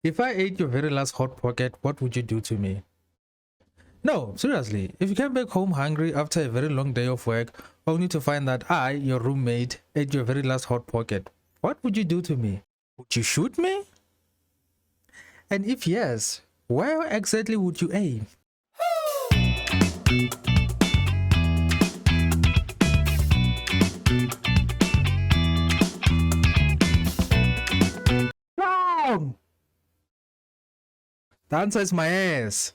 If I ate your very last hot pocket, what would you do to me? No, seriously, if you came back home hungry after a very long day of work, only to find that I, your roommate, ate your very last hot pocket, what would you do to me? Would you shoot me? And if yes, where exactly would you aim? Wrong! The answer is my ass.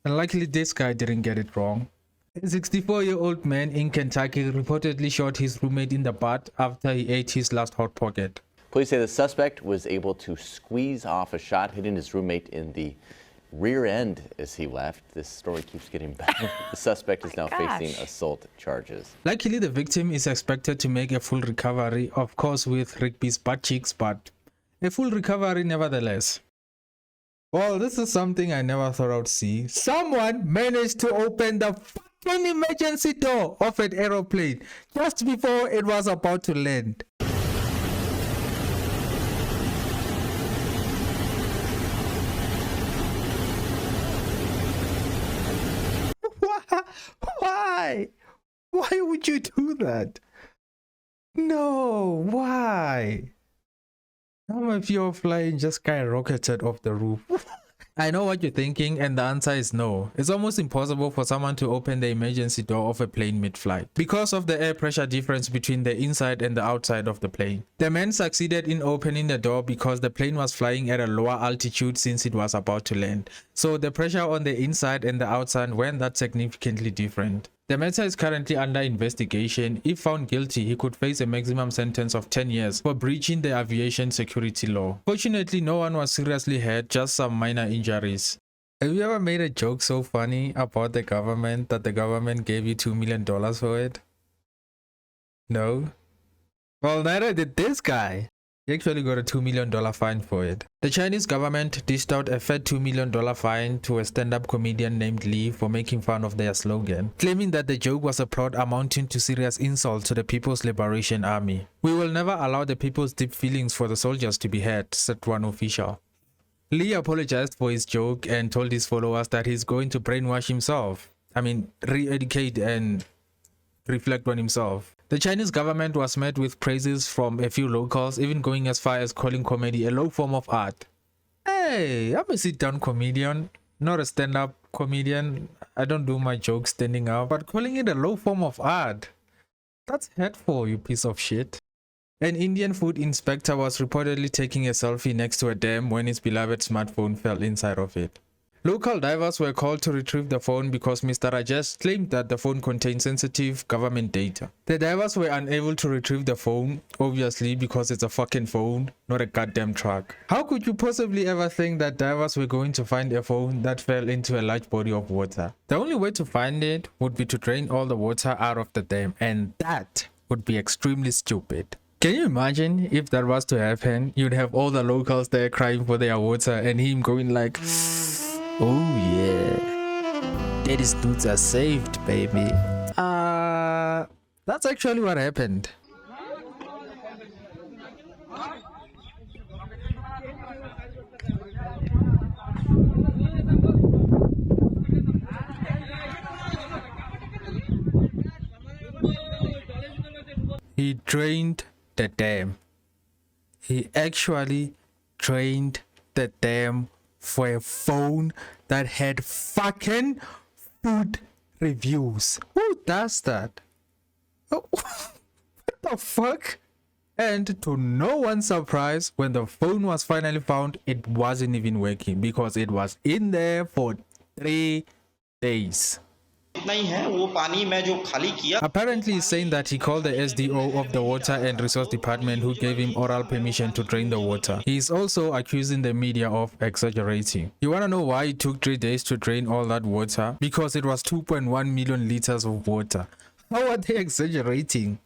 And luckily this guy didn't get it wrong. A 64-year-old man in Kentucky reportedly shot his roommate in the butt after he ate his last hot pocket. Police say the suspect was able to squeeze off a shot, hitting his roommate in the rear end as he left. This story keeps getting better. The suspect is now facing assault charges. Luckily, the victim is expected to make a full recovery, of course with Rigby's butt cheeks, but a full recovery nevertheless. Well, this is something I never thought I'd see. Someone managed to open the fucking emergency door of an aeroplane just before it was about to land. Why? Why would you do that? No, why? Now my fear of flying just skyrocketed off the roof. I know what you're thinking, and the answer is no. It's almost impossible for someone to open the emergency door of a plane mid-flight because of the air pressure difference between the inside and the outside of the plane. The man succeeded in opening the door because the plane was flying at a lower altitude since it was about to land. So the pressure on the inside and the outside weren't that significantly different. The matter is currently under investigation. If found guilty, he could face a maximum sentence of 10 years for breaching the aviation security law. Fortunately, no one was seriously hurt, just some minor injuries. Have you ever made a joke so funny about the government that the government gave you $2 million for it? No? Well, neither did this guy. He actually got a $2 million fine for it. The Chinese government dished out a fat $2 million fine to a stand-up comedian named Lee for making fun of their slogan, claiming that the joke was a plot amounting to serious insult to the People's Liberation Army. "We will never allow the people's deep feelings for the soldiers to be hurt," said one official. Lee apologized for his joke and told his followers that he's going to brainwash himself. Re-educate and reflect on himself. The Chinese government was met with praises from a few locals, even going as far as calling comedy a low form of art. Hey, I'm a sit-down comedian, not a stand-up comedian. I don't do my jokes standing up, but calling it a low form of art, that's hurtful, you piece of shit. An Indian food inspector was reportedly taking a selfie next to a dam when his beloved smartphone fell inside of it. Local divers were called to retrieve the phone because Mr. Rajesh claimed that the phone contained sensitive government data. The divers were unable to retrieve the phone, obviously because it's a fucking phone, not a goddamn truck. How could you possibly ever think that divers were going to find a phone that fell into a large body of water? The only way to find it would be to drain all the water out of the dam, and that would be extremely stupid. Can you imagine if that was to happen? You'd have all the locals there crying for their water and him going like, "Oh yeah, daddy's dudes are saved, baby." That's actually what happened. He drained the dam. He actually drained the dam for a phone that had fucking food reviews. Who does that? Oh, what the fuck? And to no one's surprise, when the phone was finally found, it wasn't even working because it was in there for 3 days. Apparently, he's saying that he called the SDO of the Water and Resource Department who gave him oral permission to drain the water. He is also accusing the media of exaggerating. You wanna know why it took 3 days to drain all that water? Because it was 2.1 million liters of water. How are they exaggerating?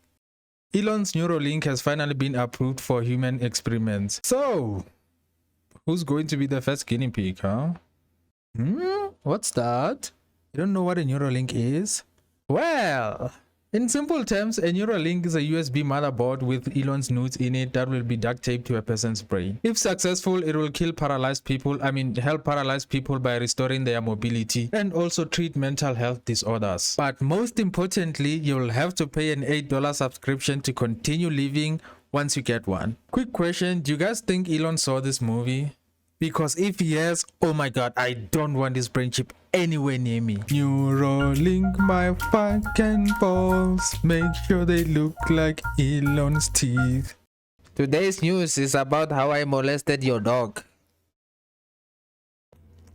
Elon's Neuralink has finally been approved for human experiments. So, who's going to be the first guinea pig, huh? What's that? You don't know what a Neuralink is? Well, In simple terms, a Neuralink is a USB motherboard with Elon's nudes in it that will be duct taped to a person's brain. If successful, it will help paralyzed people by restoring their mobility and also treat mental health disorders. But most importantly, you'll have to pay an $8 subscription to continue living once you get one. Quick question, do you guys think Elon saw this movie? Because if yes, oh my god, I don't want this brain chip anywhere near me. Neuralink my fucking balls. Make sure they look like Elon's teeth. Today's news is about how I molested your dog.